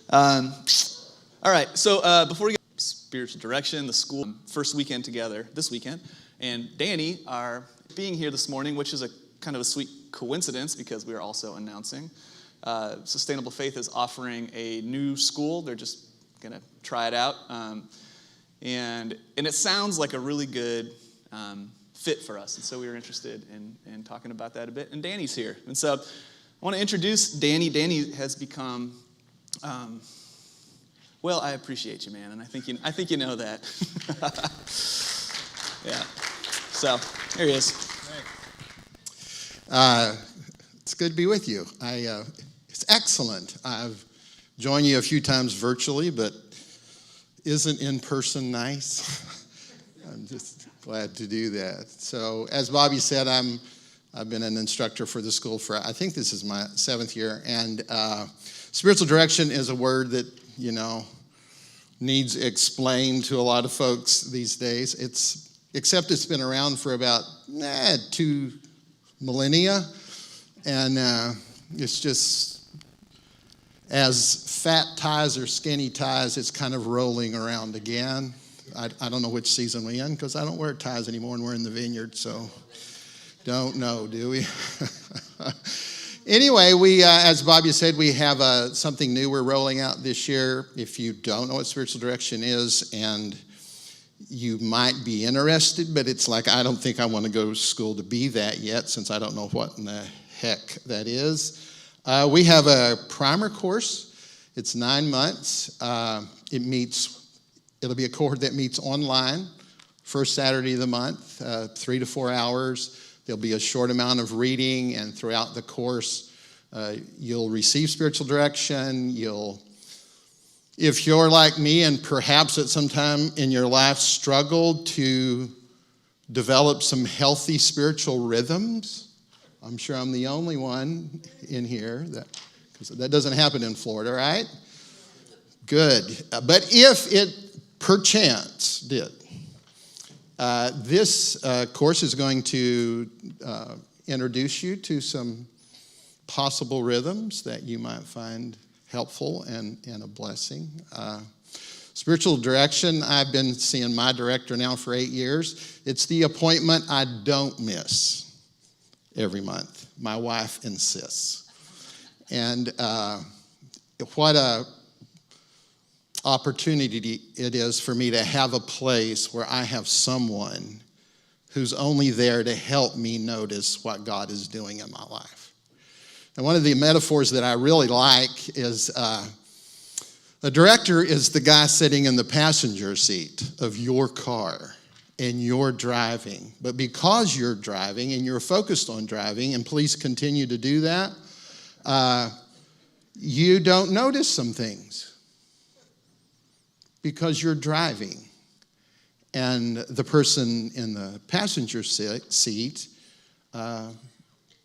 Um, all right, so before we get spiritual direction, the school first weekend together this weekend, and Danny are being here this morning, which is a kind of a sweet coincidence because we are also announcing Sustainable Faith is offering a new school. They're just going to try it out, and it sounds like a really good fit for us, and so we were interested in talking about that a bit. And Danny's here, and so I want to introduce Danny. Danny has become well, I appreciate you, man, and I think you know that. Yeah. So here he is. It's good to be with you. It's excellent. I've joined you a few times virtually, but isn't in person nice? I'm just glad to do that. So, as Bobby said, I've been an instructor for the school for, I think this is my 7th year, and spiritual direction is a word that, needs explained to a lot of folks these days. Except it's been around for about 2 millennia, and it's just, as fat ties or skinny ties, it's kind of rolling around again. I don't know which season we're in because I don't wear ties anymore, and we're in the vineyard, so don't know, do we? Anyway, we, as Bobby said, we have something new we're rolling out this year. If you don't know what spiritual direction is, and you might be interested, but it's like, I don't think I want to go to school to be that yet, since I don't know what in the heck that is. We have a primer course. It's 9 months. It'll be a cohort that meets online, first Saturday of the month, 3 to 4 hours. There'll be a short amount of reading, and throughout the course, you'll receive spiritual direction. If you're like me and perhaps at some time in your life struggled to develop some healthy spiritual rhythms, I'm sure I'm the only one in here, because that doesn't happen in Florida, right? Good. But if it perchance did, this course is going to introduce you to some possible rhythms that you might find helpful and a blessing. Spiritual direction, I've been seeing my director now for 8 years. It's the appointment I don't miss every month. My wife insists. And what a opportunity it is for me to have a place where I have someone who's only there to help me notice what God is doing in my life. And one of the metaphors that I really like is a director is the guy sitting in the passenger seat of your car, and you're driving. But because you're driving and you're focused on driving, and please continue to do that, you don't notice some things because you're driving. And the person in the passenger seat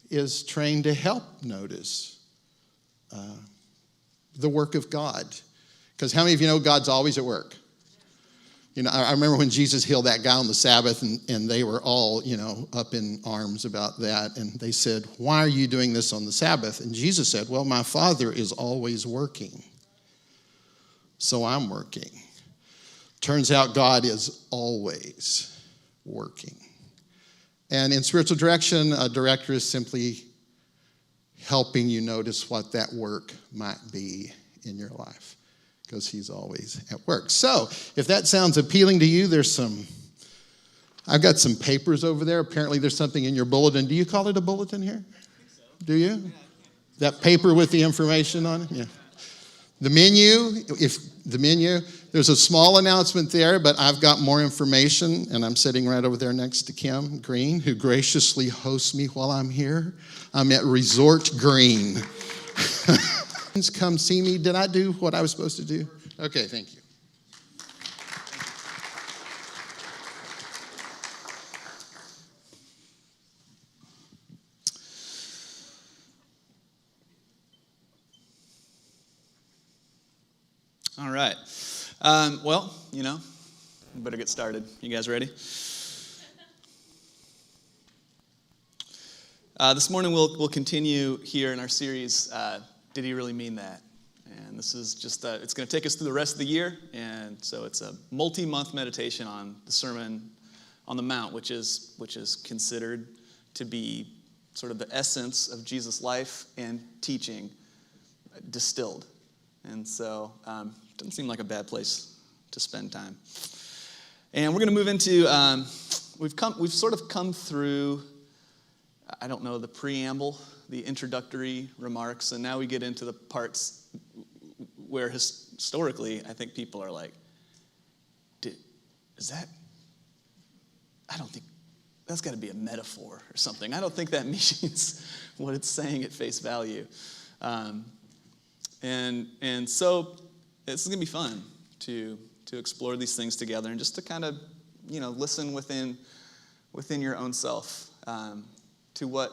is trained to help notice the work of God. Because how many of you know God's always at work? I remember when Jesus healed that guy on the Sabbath, and they were all, up in arms about that. And they said, "Why are you doing this on the Sabbath?" And Jesus said, "Well, my Father is always working, so I'm working." Turns out God is always working. And in spiritual direction, a director is simply helping you notice what that work might be in your life, because he's always at work. So if that sounds appealing to you, I've got some papers over there. Apparently there's something in your bulletin. Do you call it a bulletin here? I think so. Do you? Yeah, that paper with the information on it? Yeah. The menu, there's a small announcement there, but I've got more information, and I'm sitting right over there next to Kim Green, who graciously hosts me while I'm here. I'm at Resort Green. Come see me. Did I do what I was supposed to do? Okay, thank you. All right. Well, we better get started. You guys ready? This morning we'll continue here in our series, Did He Really Mean That? And this is just, it's going to take us through the rest of the year. And so it's a multi-month meditation on the Sermon on the Mount, which is considered to be sort of the essence of Jesus' life and teaching distilled. And so it doesn't seem like a bad place to spend time. And we're going to move into, we've sort of come through, I don't know, the preamble, the introductory remarks, and now we get into the parts where historically I think people are like, I don't think, that's got to be a metaphor or something. I don't think that means what it's saying at face value. And so it's going to be fun to explore these things together and just to kind of, listen within your own self to what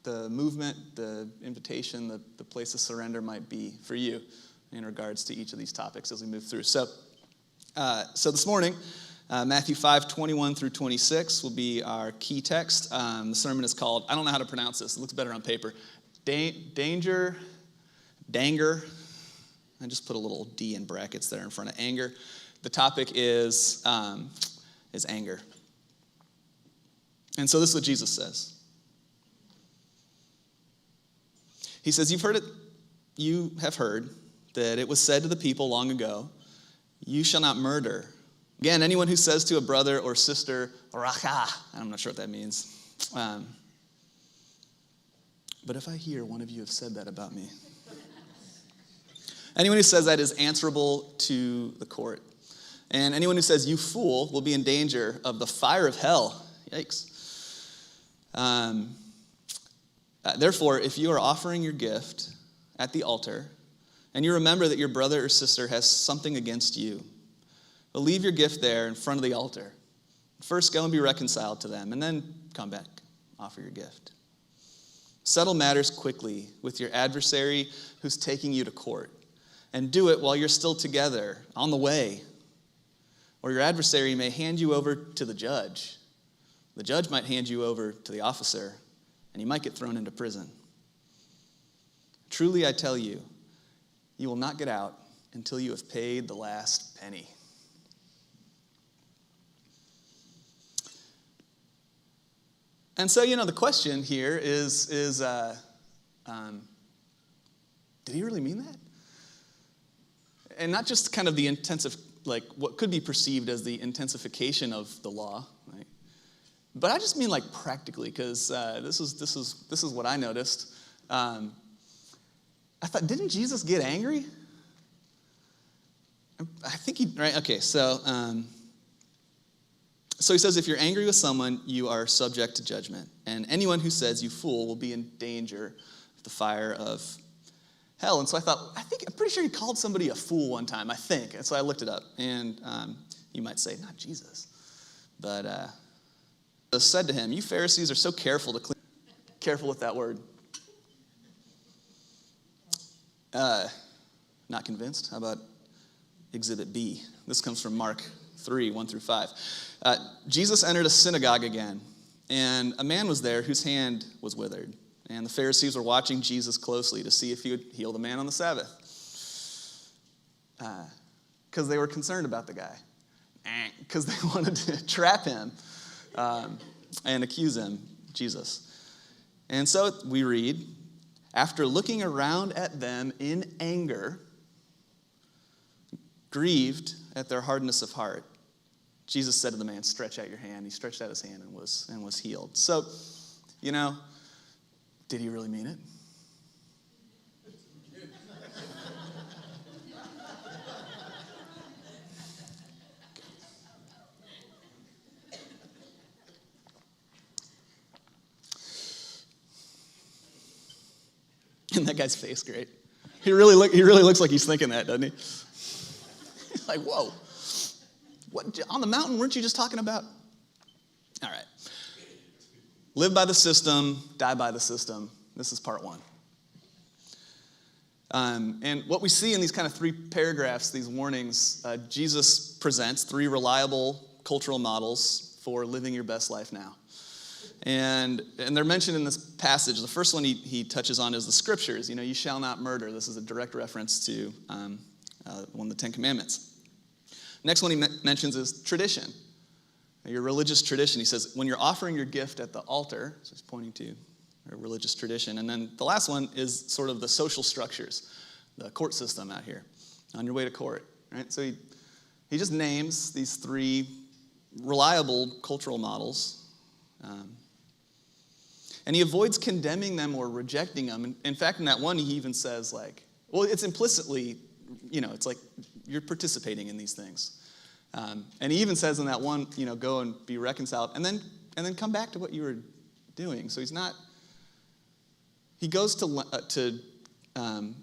the movement, the invitation, the place of surrender might be for you in regards to each of these topics as we move through. So this morning, Matthew 5:21 through 26 will be our key text. The sermon is called, I don't know how to pronounce this, it looks better on paper, Danger, Danger. I just put a little D in brackets there in front of anger. The topic is anger. And so this is what Jesus says. He says, you have heard that it was said to the people long ago, you shall not murder. Again, anyone who says to a brother or sister, racha, I'm not sure what that means. But if I hear one of you have said that about me, anyone who says that is answerable to the court. And anyone who says, you fool, will be in danger of the fire of hell. Yikes. Therefore, if you are offering your gift at the altar, and you remember that your brother or sister has something against you, but leave your gift there in front of the altar. First go and be reconciled to them, and then come back, offer your gift. Settle matters quickly with your adversary who's taking you to court, and do it while you're still together, on the way. Or your adversary may hand you over to the judge. The judge might hand you over to the officer, and you might get thrown into prison. Truly, I tell you, you will not get out until you have paid the last penny. And so, the question here is did he really mean that? And not just kind of the what could be perceived as the intensification of the law, right? But I just mean practically, because this is what I noticed. I thought, didn't Jesus get angry? I think right? Okay, so he says, if you're angry with someone, you are subject to judgment. And anyone who says you fool will be in danger of the fire of hell. And so I thought, I'm pretty sure he called somebody a fool one time, I think. And so I looked it up. And you might say, not Jesus. But Jesus said to him, you Pharisees are so careful to clean. Careful with that word. Not convinced? How about Exhibit B? This comes from Mark 3, 1 through 5. Jesus entered a synagogue again, and a man was there whose hand was withered. And the Pharisees were watching Jesus closely to see if he would heal the man on the Sabbath. Because they were concerned about the guy. Because they wanted to trap him and accuse him, Jesus. And so we read, after looking around at them in anger, grieved at their hardness of heart, Jesus said to the man, stretch out your hand. He stretched out his hand and was healed. So, did he really mean it? Isn't that guy's face great? He really looks like he's thinking that, doesn't he? He's like, whoa. What, on the mountain, weren't you just talking about? All right. Live by the system, die by the system. This is part one. And what we see in these kind of 3 paragraphs, these warnings, Jesus presents 3 reliable cultural models for living your best life now. And they're mentioned in this passage. The first one he touches on is the scriptures. You know, you shall not murder. This is a direct reference to one of the Ten Commandments. Next one he mentions is tradition. Your religious tradition. He says, when you're offering your gift at the altar, so he's pointing to a religious tradition. And then the last one is sort of the social structures, the court system out here, on your way to court. Right? So he just names these three reliable cultural models. And he avoids condemning them or rejecting them. In fact, in that one, he even says, like, well, it's implicitly, you know, it's like you're participating in these things. And he even says in that one, you know, go and be reconciled, and then come back to what you were doing. So he's not. He goes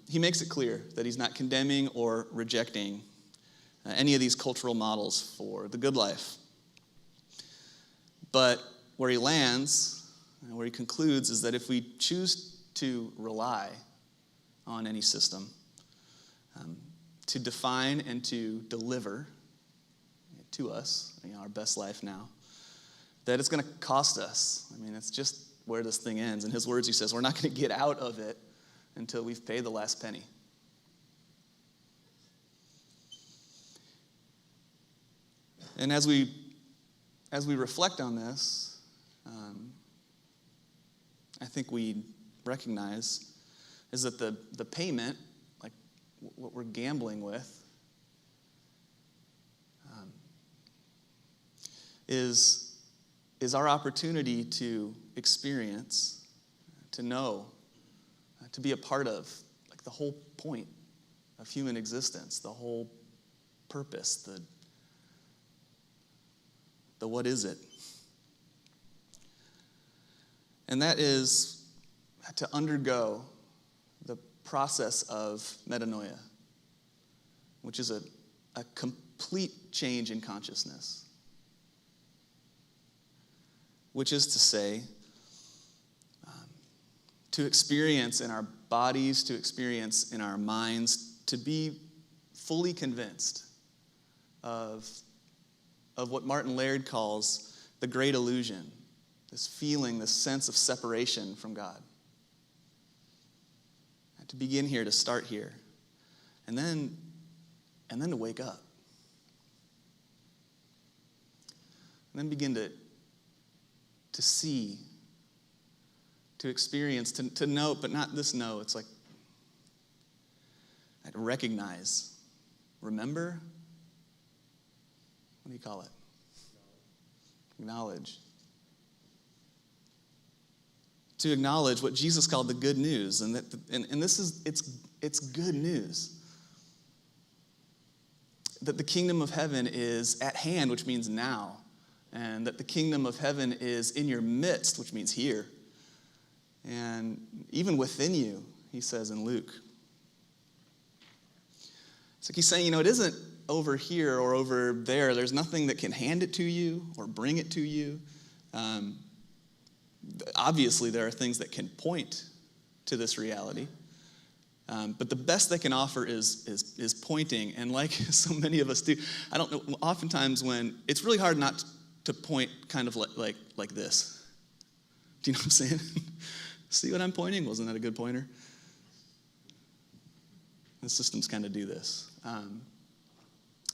he makes it clear that he's not condemning or rejecting any of these cultural models for the good life. But where he lands, and where he concludes, is that if we choose to rely on any system to define and to deliver to us, you know, our best life now, that it's going to cost us. I mean, it's just where this thing ends. In his words, he says, we're not going to get out of it until we've paid the last penny. And as we reflect on this, I think we recognize is that the payment, like what we're gambling with, is our opportunity to experience, to know, to be a part of, like the whole point of human existence, the whole purpose, the what is it? And that is to undergo the process of metanoia, which is a complete change in consciousness. Which is to say, to experience in our bodies, to experience in our minds, to be fully convinced of what Martin Laird calls the great illusion, this feeling, this sense of separation from God. And to begin here, to start here, and then to wake up. And then begin to see, to experience, to know, but not this know. It's like, to recognize, remember, what do you call it? Acknowledge. To acknowledge what Jesus called the good news, and this is, it's good news. That the kingdom of heaven is at hand, which means now. And that the kingdom of heaven is in your midst, which means here. And even within you, he says in Luke. It's like he's saying, you know, it isn't over here or over there. There's nothing that can hand it to you or bring it to you. Obviously, there are things that can point to this reality. But the best they can offer is pointing. And like so many of us do, I don't know, oftentimes when it's really hard not to point kind of like this. Do you know what I'm saying? See what I'm pointing? Wasn't that a good pointer? The systems kind of do this.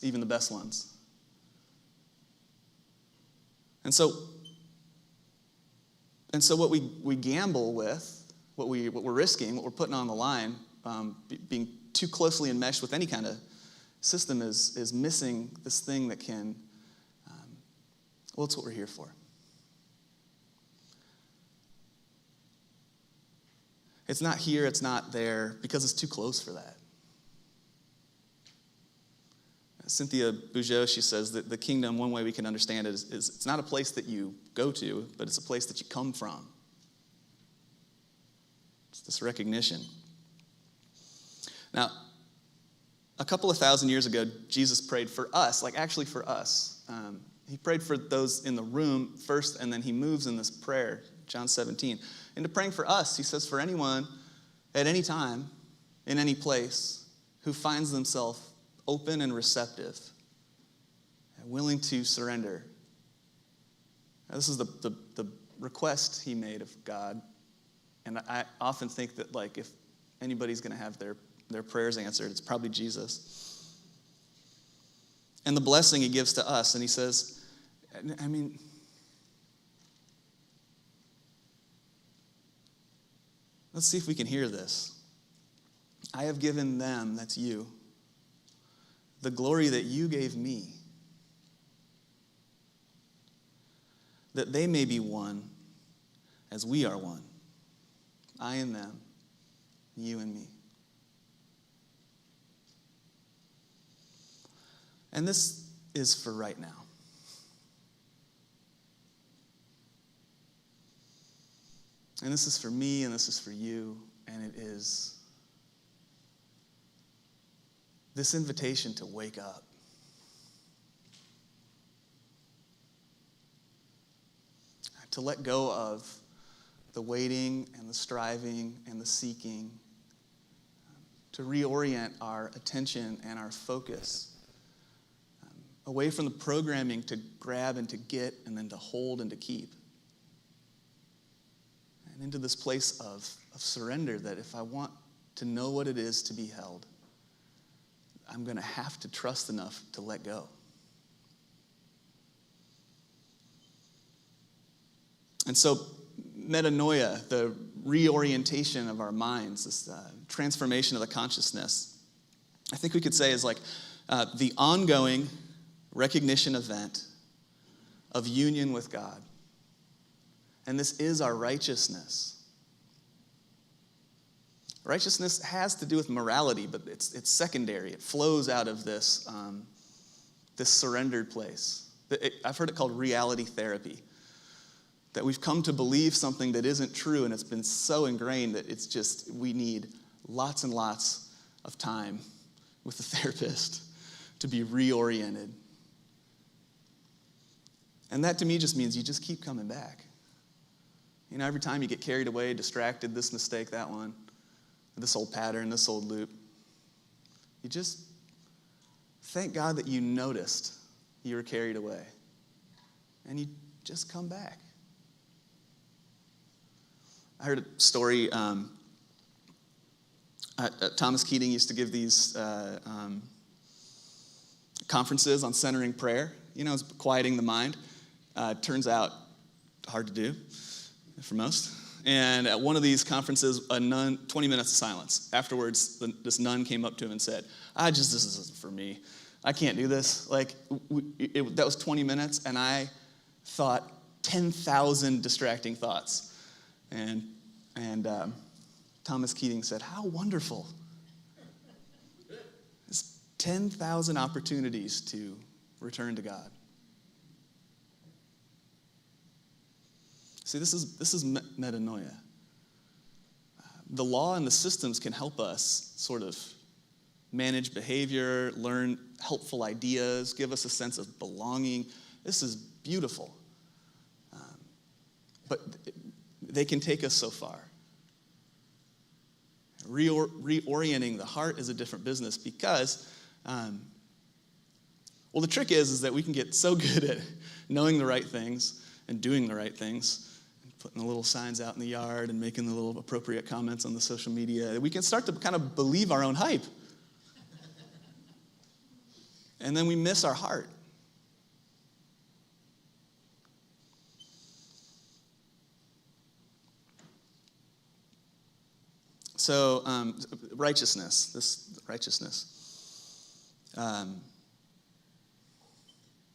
Even the best ones. And so what we gamble with, what we're risking, what we're putting on the line, being too closely enmeshed with any kind of system is missing this thing that can. Well, it's what we're here for. It's not here, it's not there, because it's too close for that. Cynthia Bourgeau, she says that the kingdom, one way we can understand it is it's not a place that you go to, but it's a place that you come from. It's this recognition. Now, a couple of thousand years ago, Jesus prayed for us, like actually for us. He prayed for those in the room first, and then he moves in this prayer, John 17. Into praying for us, he says, for anyone at any time, in any place, who finds themselves open and receptive, and willing to surrender. Now, this is the request he made of God. And I often think that, like, if anybody's going to have their prayers answered, it's probably Jesus. And the blessing he gives to us, and he says, I mean, let's see if we can hear this. I have given them, that's you, the glory that you gave me, that they may be one as we are one. I and them, you and me. And this is for right now. And this is for me, and this is for you, and it is this invitation to wake up. To let go of the waiting and the striving and the seeking. To reorient our attention and our focus away from the programming to grab and to get and then to hold and to keep. And into this place of surrender that if I want to know what it is to be held, I'm going to have to trust enough to let go. And so metanoia, the reorientation of our minds, this transformation of the consciousness, I think we could say is like the ongoing recognition event of union with God. And this is our righteousness. Righteousness has to do with morality, but it's secondary. It flows out of this, this surrendered place. I've heard it called reality therapy. That we've come to believe something that isn't true, and it's been so ingrained that it's just, we need lots and lots of time with the therapist to be reoriented. And that to me just means you just keep coming back. You know, every time you get carried away, distracted, this mistake, that one, this old pattern, this old loop, you just thank God that you noticed you were carried away. And you just come back. I heard a story, Thomas Keating used to give these conferences on centering prayer. You know, it's quieting the mind. Turns out hard to do for most. And at one of these conferences, a nun, 20 minutes of silence. Afterwards, this nun came up to him and said, this isn't for me. I can't do this. Like, that was 20 minutes, and I thought 10,000 distracting thoughts. And Thomas Keating said, how wonderful. It's 10,000 opportunities to return to God. See, this is metanoia. The law and the systems can help us sort of manage behavior, learn helpful ideas, give us a sense of belonging. This is beautiful. But they can take us so far. Reorienting the heart is a different business because, the trick is that we can get so good at knowing the right things and doing the right things, and putting the little signs out in the yard and making the little appropriate comments on the social media. We can start to kind of believe our own hype. And then we miss our heart. So, righteousness, this righteousness.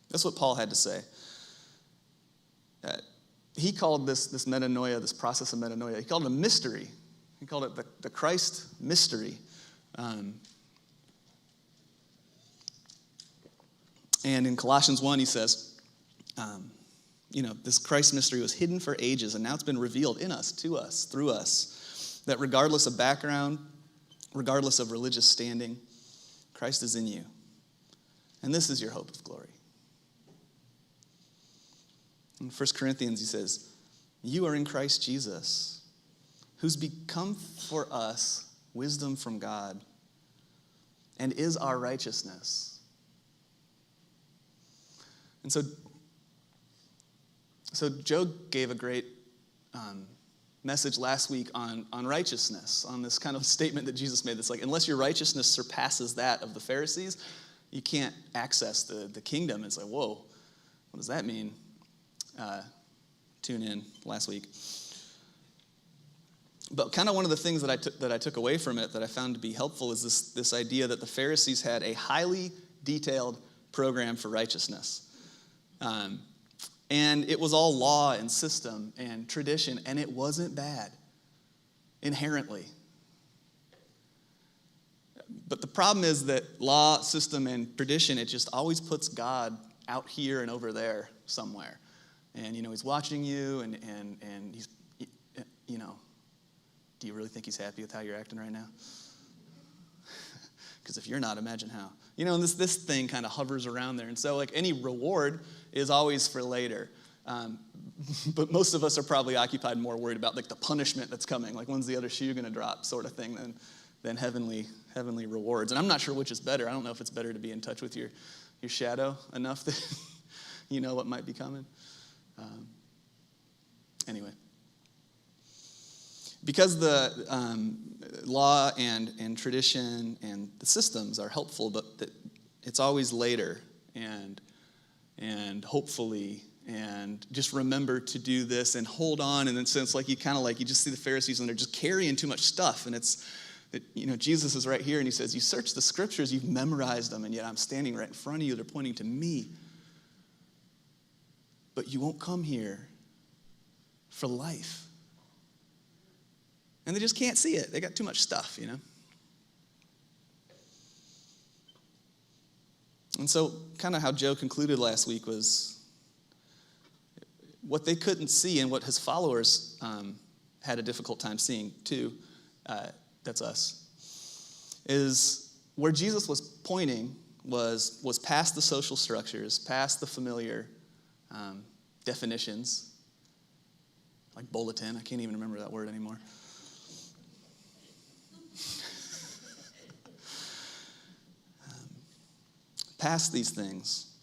That's what Paul had to say. He called this metanoia, this process of metanoia, he called it a mystery. He called it the Christ mystery. And in Colossians 1, he says, this Christ mystery was hidden for ages, and now it's been revealed in us, to us, through us. That regardless of background, regardless of religious standing, Christ is in you. And this is your hope of glory. In 1 Corinthians, he says, you are in Christ Jesus, who's become for us wisdom from God and is our righteousness. And so Joe gave a great message last week on righteousness, on this kind of statement that Jesus made that's like, unless your righteousness surpasses that of the Pharisees, you can't access the kingdom. It's like, whoa, what does that mean? Tune in last week. But kind of one of the things that I took away from it that I found to be helpful is this idea that the Pharisees had a highly detailed program for righteousness. And it was all law and system and tradition, and it wasn't bad, inherently. But the problem is that law, system, and tradition, it just always puts God out here and over there somewhere. And, he's watching you, and he's, do you really think he's happy with how you're acting right now? Because if you're not, imagine how. And this thing kind of hovers around there. And so, like, any reward is always for later. But most of us are probably occupied more worried about, like, the punishment that's coming. Like, when's the other shoe going to drop sort of thing than heavenly rewards. And I'm not sure which is better. I don't know if it's better to be in touch with your shadow enough that you know what might be coming. Anyway. Because the law and tradition and the systems are helpful, but it's always later and hopefully and just remember to do this and hold on. And then so it's like you just see the Pharisees and they're just carrying too much stuff. And it's that, Jesus is right here and he says, you search the scriptures, you've memorized them, and yet I'm standing right in front of you. They're pointing to me. But you won't come here for life. And they just can't see it. They got too much stuff, And so kind of how Joe concluded last week was what they couldn't see and what his followers had a difficult time seeing too, that's us, is where Jesus was pointing was past the social structures, past the familiar definitions, like bulletin. I can't even remember that word anymore. Past these things,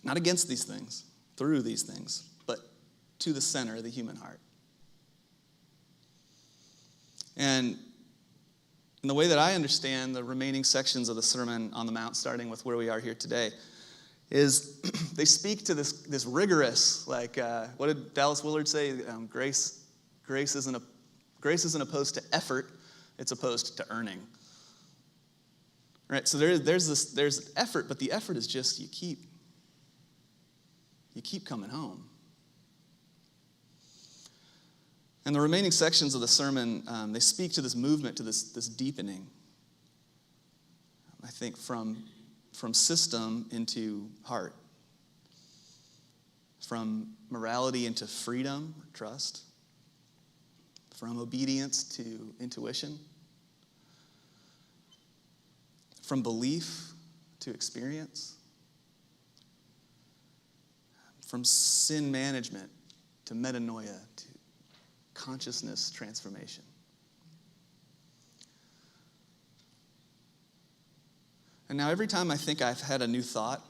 not against these things, through these things, but to the center of the human heart. And in the way that I understand the remaining sections of the Sermon on the Mount, starting with where we are here today, is they speak to this rigorous, like, what did Dallas Willard say? Grace isn't opposed to effort, it's opposed to earning. Right, so there's effort, but the effort is just you keep coming home. And the remaining sections of the sermon, they speak to this movement, to this deepening. I think from system into heart, from morality into freedom, trust, from obedience to intuition. From belief to experience. From sin management to metanoia to consciousness transformation. And now every time I think I've had a new thought,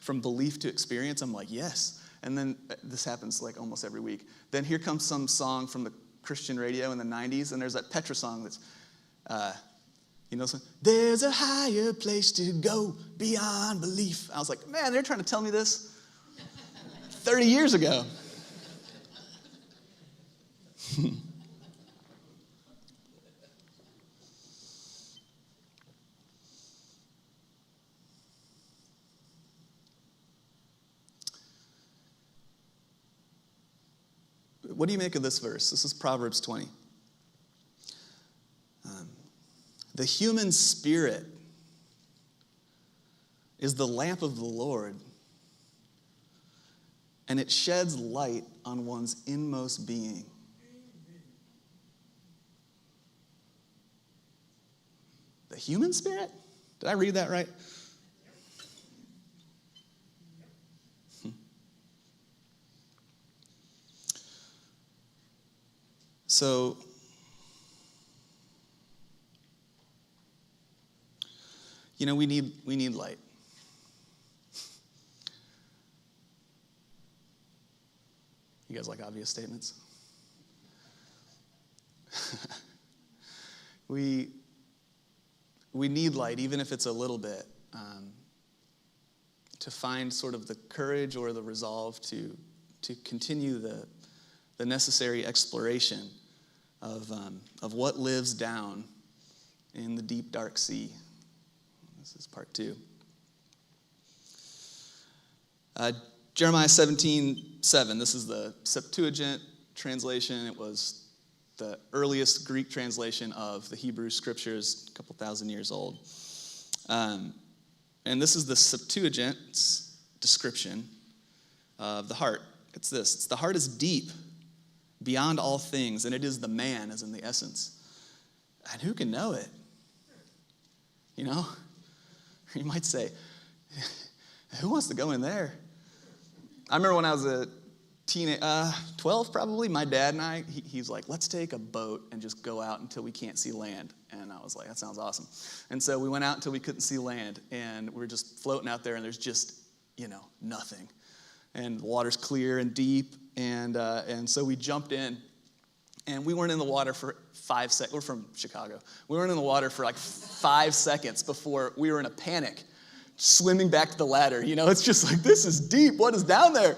from belief to experience, I'm like, yes. And then this happens like almost every week. Then here comes some song from the Christian radio in the 90s, and there's that Petra song that's, there's a higher place to go beyond belief. I was like, man, they're trying to tell me this 30 years ago. What do you make of this verse? This is Proverbs 20. The human spirit is the lamp of the Lord, and it sheds light on one's inmost being. The human spirit? Did I read that right? So, we need light. You guys like obvious statements? We need light, even if it's a little bit, to find sort of the courage or the resolve to continue the necessary exploration of what lives down in the deep, dark sea. This is part 2. Jeremiah 17:7. This is the Septuagint translation. It was the earliest Greek translation of the Hebrew Scriptures, a couple thousand years old. And this is the Septuagint's description of the heart. It's this. It's the heart is deep, beyond all things, and it is the man, as in the essence. And who can know it? You know? You might say, who wants to go in there? I remember when I was a teenage, 12 probably, my dad and I, he's like, let's take a boat and just go out until we can't see land. And I was like, that sounds awesome. And so we went out until we couldn't see land, and we were just floating out there, and there's just, nothing. And the water's clear and deep, and so we jumped in, and we weren't in the water for 5 seconds. We're from Chicago. We weren't in the water for like 5 seconds before we were in a panic, swimming back to the ladder. It's just like, this is deep. What is down there?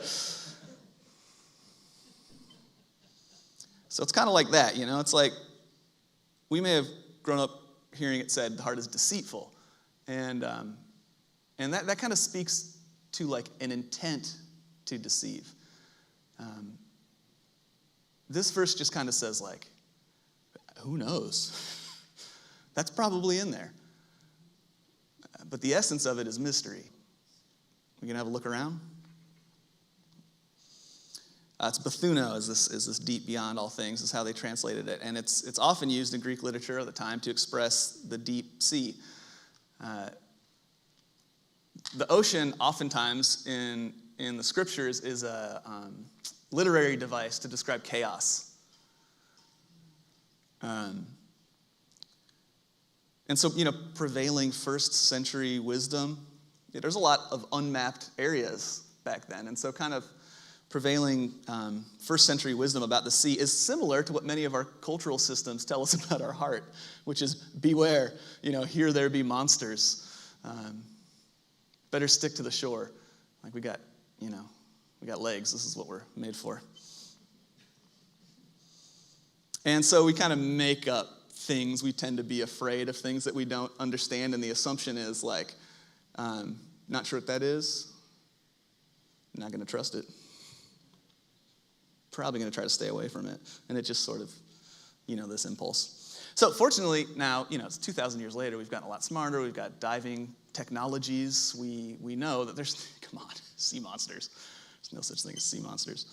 So it's kind of like that, It's like we may have grown up hearing it said the heart is deceitful. And that kind of speaks to like an intent to deceive. This verse just kind of says like, who knows? That's probably in there. But the essence of it is mystery. We can have a look around. It's Bathuno is this deep beyond all things, is how they translated it. And it's often used in Greek literature at the time to express the deep sea. The ocean oftentimes in the scriptures is a literary device to describe chaos. And so, prevailing first century wisdom, there's a lot of unmapped areas back then. And so kind of prevailing first century wisdom about the sea is similar to what many of our cultural systems tell us about our heart, which is beware, here there be monsters. Better stick to the shore. Like we got legs. This is what we're made for. And so we kind of make up things. We tend to be afraid of things that we don't understand, and the assumption is like, not sure what that is, not going to trust it. Probably going to try to stay away from it. And it just sort of, this impulse. So fortunately now, it's 2,000 years later, we've gotten a lot smarter. We've got diving technologies. We know that there's, sea monsters. There's no such thing as sea monsters.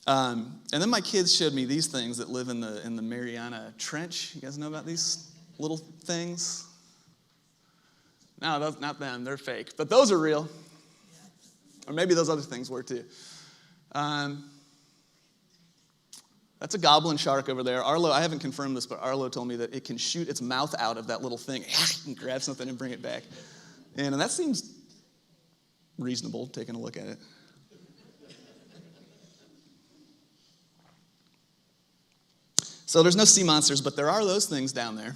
And then my kids showed me these things that live in the Mariana Trench. You guys know about these little things? No, those, not them. They're fake. But those are real. Or maybe those other things were too. That's a goblin shark over there. Arlo, I haven't confirmed this, but Arlo told me that it can shoot its mouth out of that little thing and grab something and bring it back. And that seems reasonable, taking a look at it. So there's no sea monsters, but there are those things down there,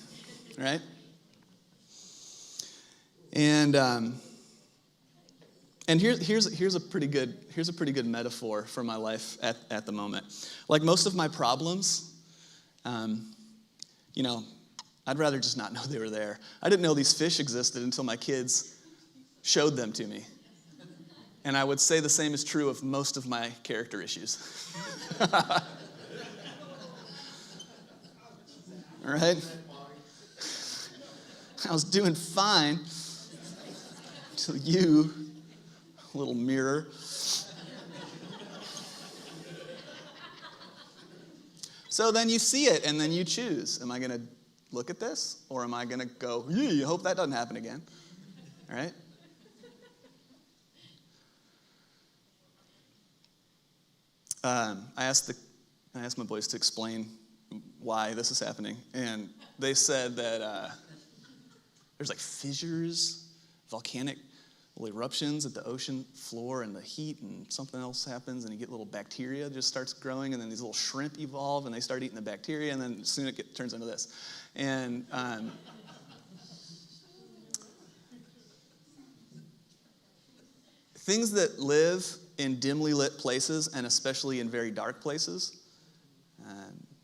right? And here's a pretty good metaphor for my life at the moment. Like most of my problems, I'd rather just not know they were there. I didn't know these fish existed until my kids showed them to me. And I would say the same is true of most of my character issues. All right? I was doing fine until you, little mirror. So then you see it, and then you choose. Am I going to look at this, or am I going to go, I hope that doesn't happen again? All right? I asked my boys to explain why this is happening, and they said that there's like fissures, volcanic little eruptions at the ocean floor and the heat and something else happens and you get little bacteria just starts growing and then these little shrimp evolve and they start eating the bacteria and then soon it turns into this. And things that live in dimly lit places and especially in very dark places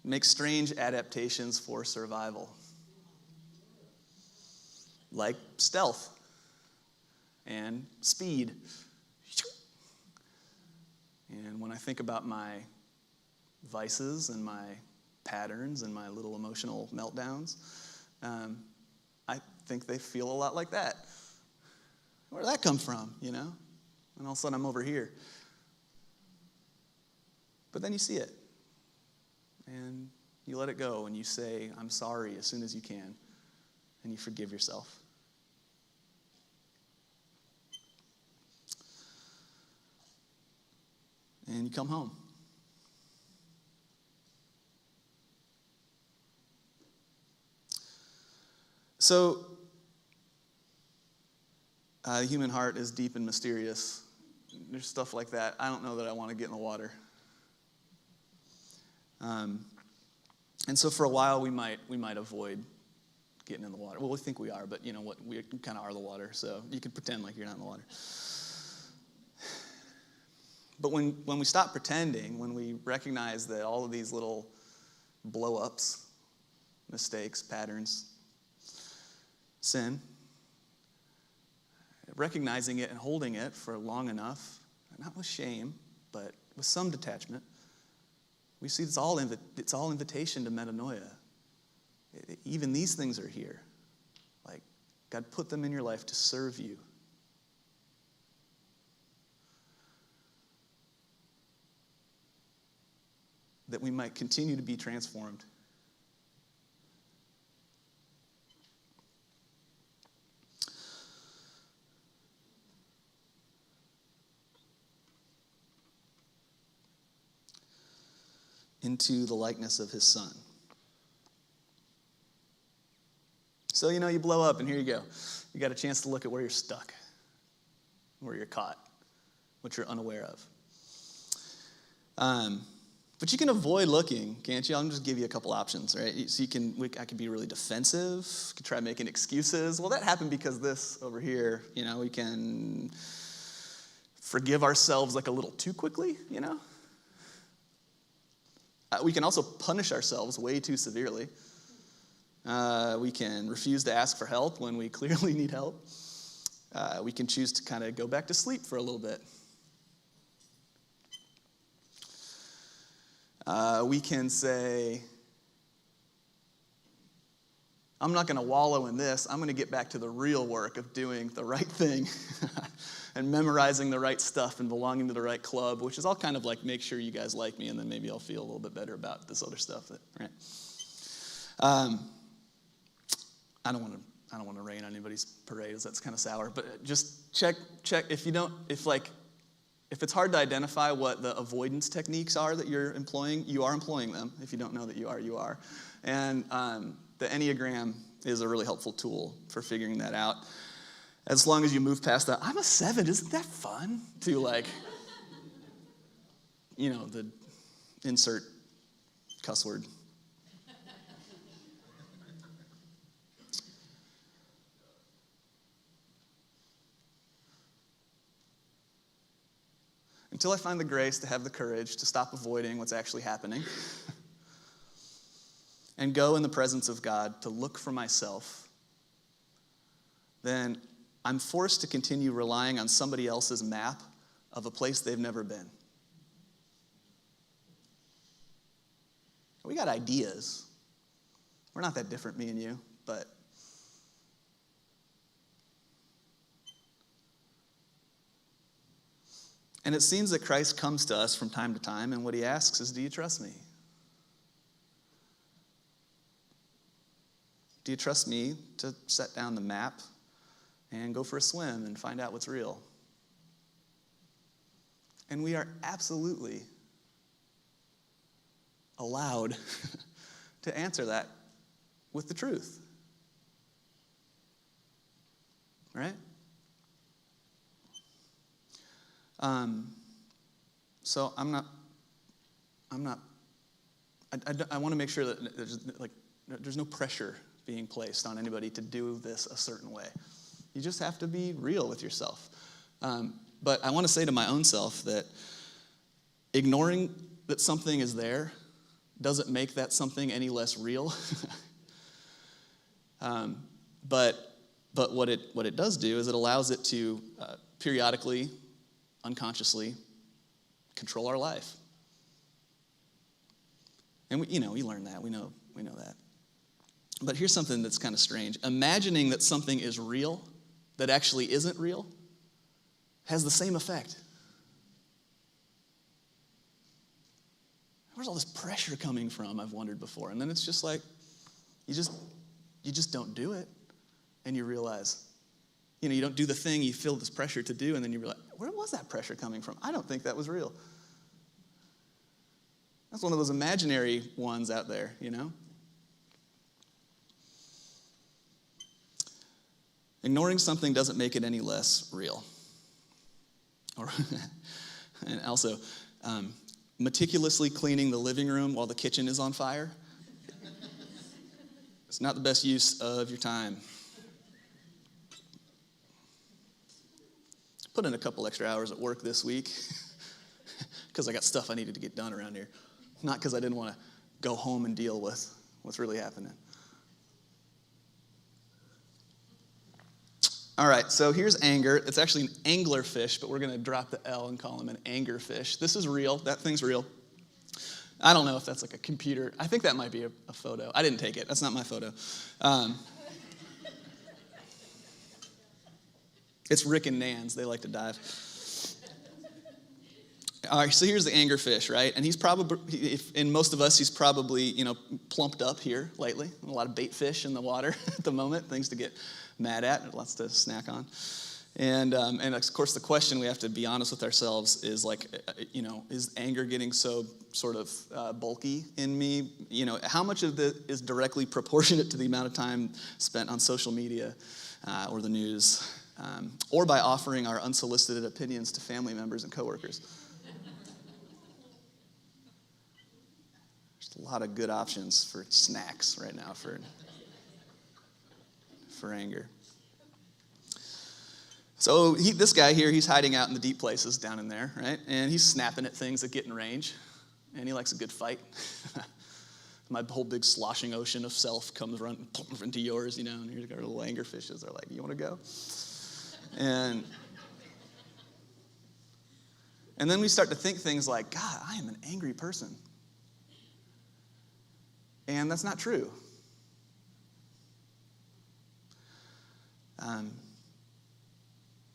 make strange adaptations for survival, like stealth and speed. And when I think about my vices and my patterns and my little emotional meltdowns, I think they feel a lot like that. Where did that come from, And all of a sudden I'm over here. But then you see it. And you let it go and you say, I'm sorry as soon as you can. And you forgive yourself. And you come home. So, the human heart is deep and mysterious. There's stuff like that. I don't know that I want to get in the water. And so for a while we might avoid getting in the water. Well, we think we are, but you know what? We kind of are the water, so you can pretend like you're not in the water. But when we stop pretending, when we recognize that all of these little blow-ups, mistakes, patterns, sin, recognizing it and holding it for long enough, not with shame, but with some detachment, we see it's all invitation to metanoia. Even these things are here. Like, God put them in your life to serve you. That we might continue to be transformed. Into the likeness of his Son. So, you blow up, and here you go. You got a chance to look at where you're stuck, where you're caught, what you're unaware of. But you can avoid looking, can't you? I'll just give you a couple options, right? So I can be really defensive, could try making excuses. Well, that happened because this over here, we can forgive ourselves like a little too quickly, We can also punish ourselves way too severely. We can refuse to ask for help when we clearly need help. We can choose to kind of go back to sleep for a little bit. We can say, I'm not going to wallow in this. I'm going to get back to the real work of doing the right thing and memorizing the right stuff and belonging to the right club, which is all kind of like make sure you guys like me and then maybe I'll feel a little bit better about this other stuff. Right? I don't want to rain on anybody's parades. That's kind of sour. But just check if it's hard to identify what the avoidance techniques are that you're employing, you are employing them. If you don't know that you are, you are. And the Enneagram is a really helpful tool for figuring that out. As long as you move past that, I'm a 7, isn't that fun? To the insert cuss word. Until I find the grace to have the courage to stop avoiding what's actually happening and go in the presence of God to look for myself, then I'm forced to continue relying on somebody else's map of a place they've never been. We got ideas. We're not that different, me and you, but and it seems that Christ comes to us from time to time, and what he asks is, do you trust me? Do you trust me to set down the map and go for a swim and find out what's real? And we are absolutely allowed to answer that with the truth. Right? So I want to make sure that there's no pressure being placed on anybody to do this a certain way. You just have to be real with yourself. But I want to say to my own self that ignoring that something is there doesn't make that something any less real. But what it does do is it allows it to periodically, unconsciously control our life. And we learn that. We know that. But here's something that's kind of strange. Imagining that something is real that actually isn't real has the same effect. Where's all this pressure coming from? I've wondered before. And then it's just like, you just don't do it. And you realize, you don't do the thing you feel this pressure to do, and then you realize, where was that pressure coming from? I don't think that was real. That's one of those imaginary ones out there, Ignoring something doesn't make it any less real. And also, meticulously cleaning the living room while the kitchen is on fire. It's not the best use of your time. Put in a couple extra hours at work this week because I got stuff I needed to get done around here. Not because I didn't want to go home and deal with what's really happening. All right, so here's anger. It's actually an anglerfish, but we're going to drop the L and call him an angerfish. This is real. That thing's real. I don't know if that's like a computer. I think that might be a photo. I didn't take it. That's not my photo. It's Rick and Nan's. They like to dive. All right, so here's the anglerfish, right? And he's probably, in most of us, he's probably, plumped up here lately. A lot of bait fish in the water at the moment, things to get mad at, lots to snack on. And of course, the question we have to be honest with ourselves is is anger getting so sort of bulky in me? How much of it is directly proportionate to the amount of time spent on social media or the news, or by offering our unsolicited opinions to family members and coworkers? There's a lot of good options for snacks right now for anger. So this guy here, he's hiding out in the deep places down in there, right? And he's snapping at things that get in range. And he likes a good fight. My whole big sloshing ocean of self comes running into yours, and here's our little anglerfishes. They're like, you want to go? And then we start to think things like, God, I am an angry person. And that's not true.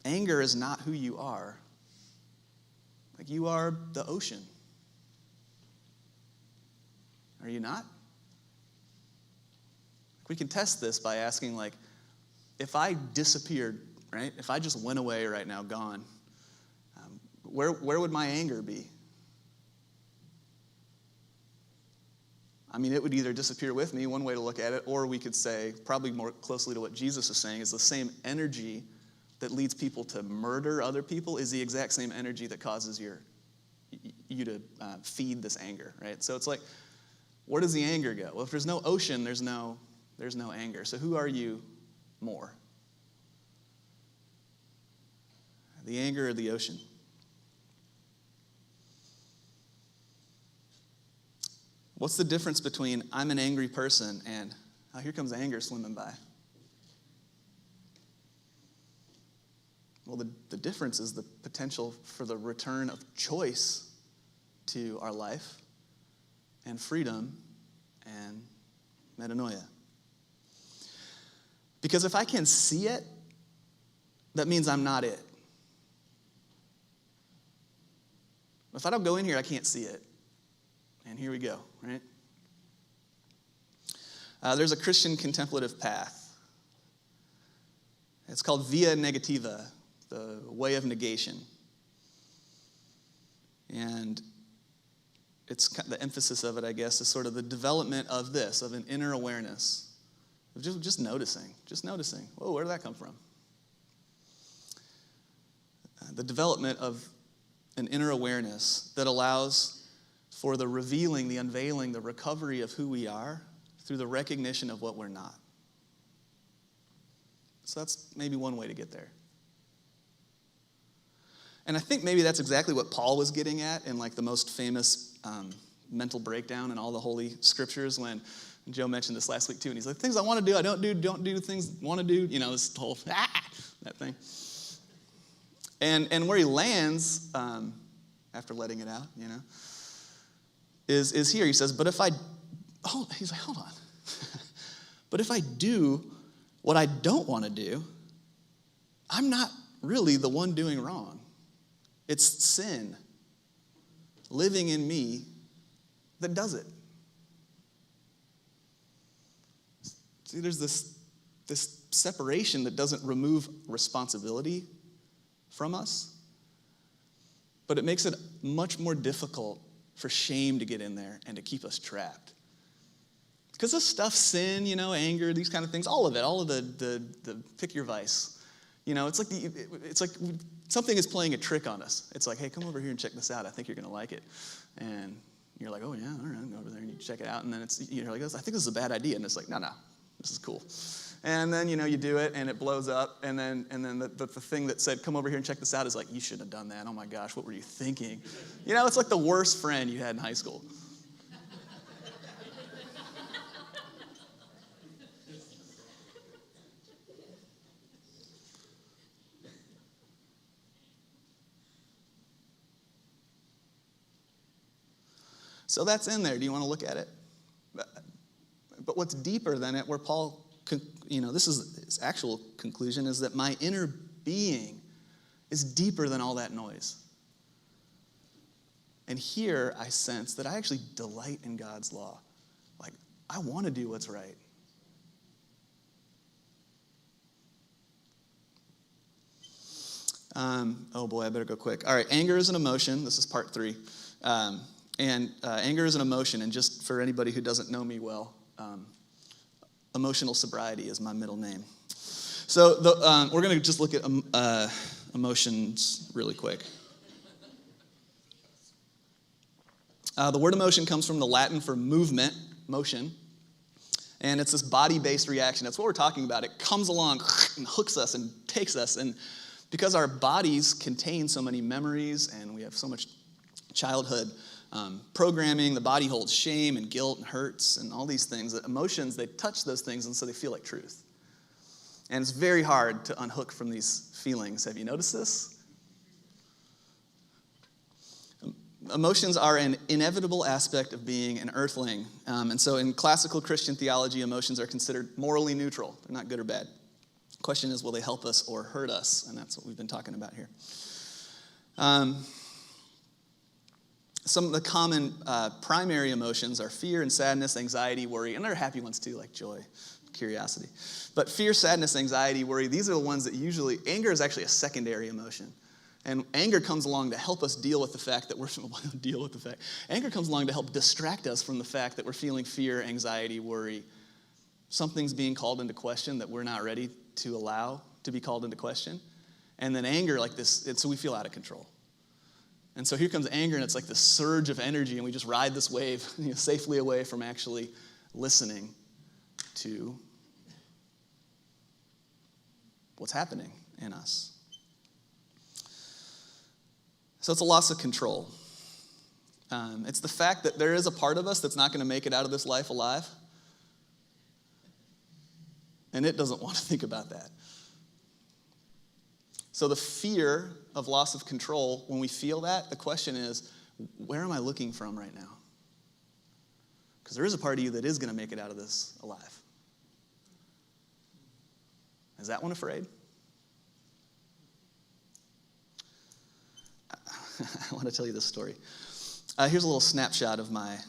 Anger is not who you are. Like, you are the ocean. Are you not? We can test this by asking, if I disappeared, right? If I just went away right now, gone, where would my anger be? I mean, it would either disappear with me, one way to look at it, or we could say, probably more closely to what Jesus is saying, is the same energy that leads people to murder other people is the exact same energy that causes you to feed this anger, right? So it's like, where does the anger go? Well, if there's no ocean, there's no anger. So who are you more? The anger or the ocean? What's the difference between I'm an angry person and, oh, here comes anger swimming by? Well, the difference is the potential for the return of choice to our life and freedom and metanoia. Because if I can see it, that means I'm not it. If I don't go in here, I can't see it. And here we go, right? There's a Christian contemplative path. It's called Via Negativa, the way of negation. And it's the emphasis of it, I guess, is sort of the development of this, of an inner awareness, of just noticing. Whoa, where did that come from? The development of an inner awareness that allows for the revealing, the unveiling, the recovery of who we are through the recognition of what we're not. So that's maybe one way to get there. And I think maybe that's exactly what Paul was getting at in like the most famous mental breakdown in all the Holy Scriptures when Joe mentioned this last week too, and he's like, things I want to do, I don't do things I want to do, this whole, that thing. And where he lands, after letting it out, is here. He says, but if I, he's like, hold on. But if I do what I don't want to do, I'm not really the one doing wrong. It's sin living in me that does it. See, there's this separation that doesn't remove responsibility from us, but it makes it much more difficult for shame to get in there and to keep us trapped. Because this stuff, sin, anger, these kind of things, all of the pick your vice. It's like something is playing a trick on us. It's like, hey, come over here and check this out. I think you're going to like it. And you're like, oh, yeah, all right, go over there and you check it out. And then you're like, I think this is a bad idea. And it's like, no, this is cool. And then, you do it and it blows up. And then the thing that said, come over here and check this out is like, you shouldn't have done that. Oh, my gosh, what were you thinking? It's like the worst friend you had in high school. So that's in there. Do you want to look at it? But what's deeper than it, where Paul, this is his actual conclusion, is that my inner being is deeper than all that noise. And here I sense that I actually delight in God's law. Like, I want to do what's right. Oh boy, I better go quick. All right, anger is an emotion. This is part 3. Anger is an emotion, and just for anybody who doesn't know me well, emotional sobriety is my middle name. So we're going to just look at emotions really quick. The word emotion comes from the Latin for movement, motion, and it's this body-based reaction. That's what we're talking about. It comes along and hooks us and takes us, and because our bodies contain so many memories and we have so much childhood programming, the body holds shame and guilt and hurts and all these things. That emotions, they touch those things, and so they feel like truth. And it's very hard to unhook from these feelings. Have you noticed this? Emotions are an inevitable aspect of being an earthling. And so in classical Christian theology, emotions are considered morally neutral. They're not good or bad. The question is, will they help us or hurt us? And that's what we've been talking about here. Some of the common primary emotions are fear and sadness, anxiety, worry, and there are happy ones too, like joy, curiosity. But fear, sadness, anxiety, worry, these are the ones that usually, anger is actually a secondary emotion. And anger comes along to help us deal with the fact that anger comes along to help distract us from the fact that we're feeling fear, anxiety, worry. Something's being called into question that we're not ready to allow to be called into question. And then anger like this, so we feel out of control. And so here comes anger, and it's like this surge of energy, and we just ride this wave safely away from actually listening to what's happening in us. So it's a loss of control. It's the fact that there is a part of us that's not going to make it out of this life alive, and it doesn't want to think about that. So the fear of loss of control, when we feel that, the question is, where am I looking from right now? Because there is a part of you that is going to make it out of this alive. Is that one afraid? I want to tell you this story. Here's a little snapshot of my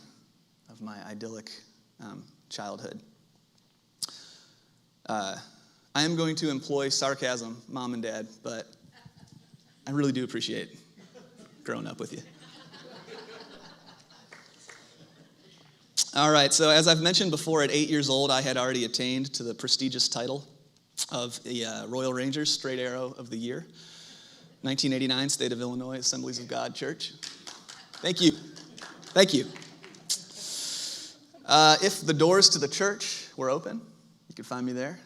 idyllic childhood. I am going to employ sarcasm, Mom and Dad, but I really do appreciate growing up with you. All right, so as I've mentioned before, at 8 years old, I had already attained to the prestigious title of the Royal Rangers Straight Arrow of the Year. 1989, State of Illinois, Assemblies of God Church. Thank you. Thank you. If the doors to the church were open, you could find me there.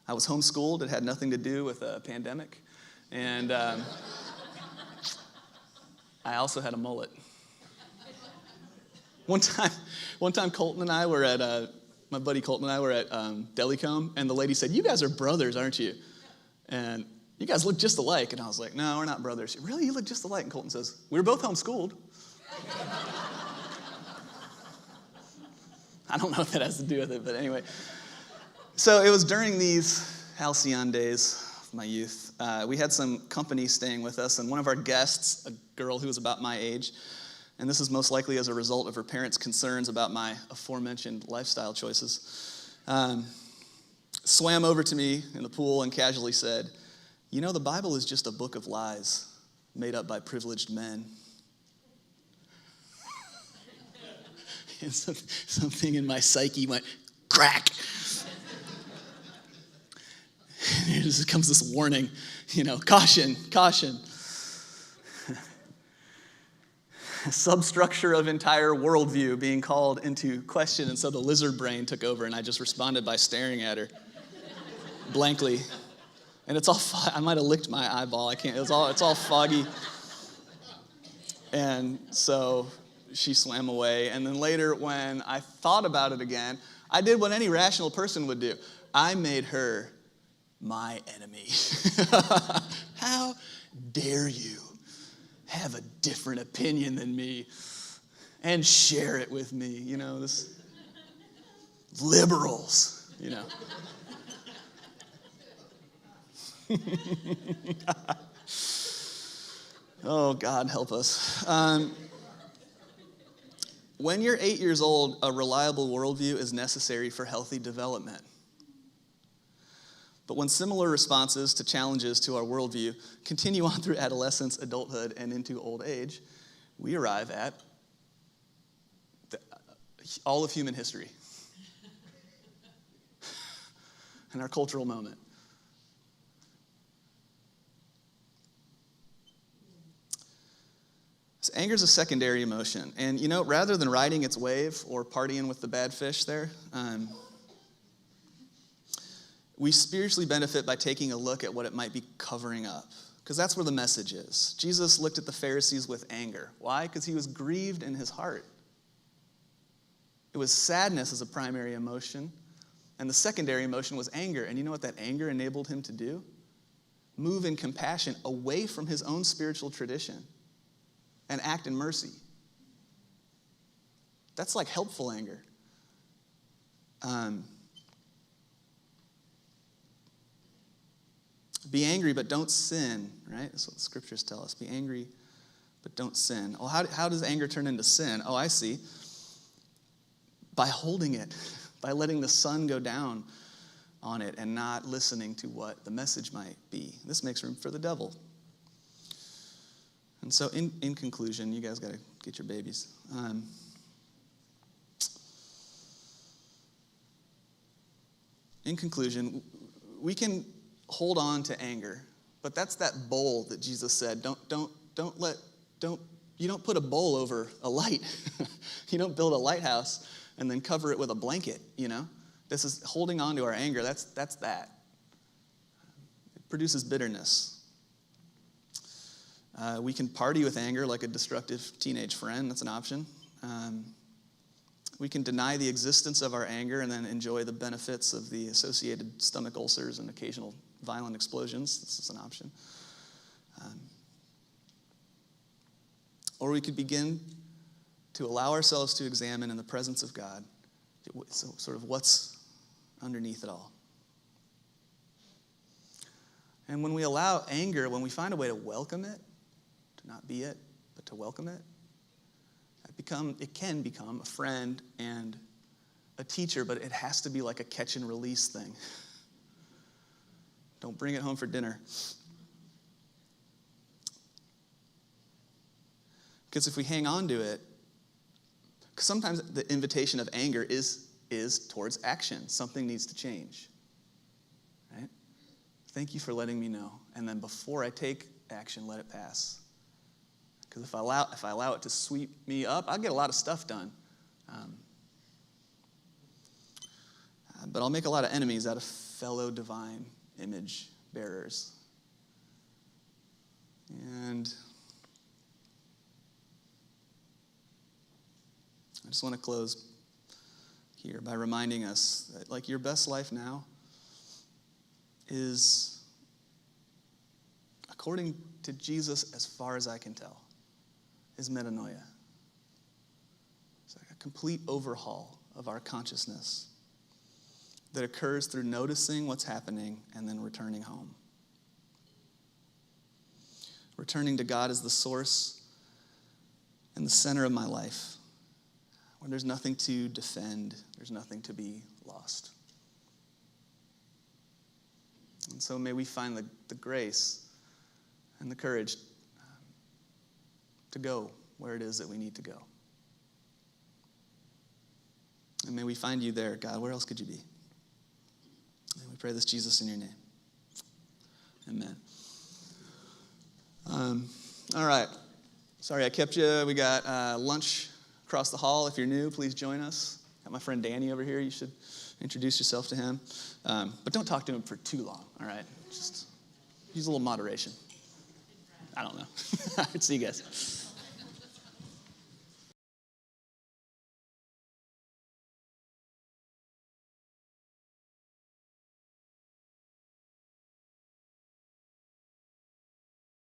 I was homeschooled. It had nothing to do with a pandemic. And I also had a mullet. One time Colton and I were at, my buddy Colton and I were at Delicom, and the lady said, "You guys are brothers, aren't you? And you guys look just alike." And I was like, "No, we're not brothers." "Really? You look just alike?" And Colton says, "We were both homeschooled." I don't know what that has to do with it, but anyway. So it was during these halcyon days of my youth. We had some company staying with us, and one of our guests, a girl who was about my age, and this is most likely as a result of her parents' concerns about my aforementioned lifestyle choices, swam over to me in the pool and casually said, "You know, the Bible is just a book of lies made up by privileged men." And something in my psyche went, crack. And here comes this warning, caution, caution. Substructure of entire worldview being called into question. And so the lizard brain took over, and I just responded by staring at her blankly. And it's all, I might have licked my eyeball. I can't, it's all foggy. And so she swam away. And then later, when I thought about it again, I did what any rational person would do. I made her my enemy. How dare you have a different opinion than me and share it with me? This liberals, Oh, God help us. When you're 8 years old, a reliable worldview is necessary for healthy development. But when similar responses to challenges to our worldview continue on through adolescence, adulthood, and into old age, we arrive at all of human history and our cultural moment. So anger is a secondary emotion. And, rather than riding its wave or partying with the bad fish there, we spiritually benefit by taking a look at what it might be covering up. Because that's where the message is. Jesus looked at the Pharisees with anger. Why? Because he was grieved in his heart. It was sadness as a primary emotion. And the secondary emotion was anger. And you know what that anger enabled him to do? Move in compassion away from his own spiritual tradition and act in mercy. That's like helpful anger. Be angry, but don't sin, right? That's what the scriptures tell us. Be angry, but don't sin. Well, how does anger turn into sin? Oh, I see. By holding it, by letting the sun go down on it and not listening to what the message might be. This makes room for the devil. And so in conclusion, you guys got to get your babies. In conclusion, we can hold on to anger, but that's that bowl that Jesus said, you don't put a bowl over a light. You don't build a lighthouse and then cover it with a blanket, This is holding on to our anger. That's that. It produces bitterness. We can party with anger like a destructive teenage friend. That's an option. We can deny the existence of our anger and then enjoy the benefits of the associated stomach ulcers and occasional violent explosions. This is an option. Or we could begin to allow ourselves to examine in the presence of God sort of what's underneath it all. And when we allow anger, when we find a way to welcome it, to not be it, but to welcome it, it can become a friend and a teacher, but it has to be like a catch and release thing. Don't bring it home for dinner. Because if we hang on to it, because sometimes the invitation of anger is towards action. Something needs to change. Right? Thank you for letting me know. And then before I take action, let it pass. Because if I allow it to sweep me up, I'll get a lot of stuff done. But I'll make a lot of enemies out of fellow divine image bearers. And I just want to close here by reminding us that, like, your best life now is, according to Jesus, as far as I can tell, is metanoia. It's like a complete overhaul of our consciousness that occurs through noticing what's happening and then returning home. Returning to God as the source and the center of my life, when there's nothing to defend, there's nothing to be lost. And so may we find the grace and the courage to go where it is that we need to go. And may we find you there, God. Where else could you be? And we pray this, Jesus, in your name. Amen. All right. Sorry I kept you. We got lunch across the hall. If you're new, please join us. Got my friend Danny over here. You should introduce yourself to him. But don't talk to him for too long, all right? Just use a little moderation. I don't know. All right, see you guys.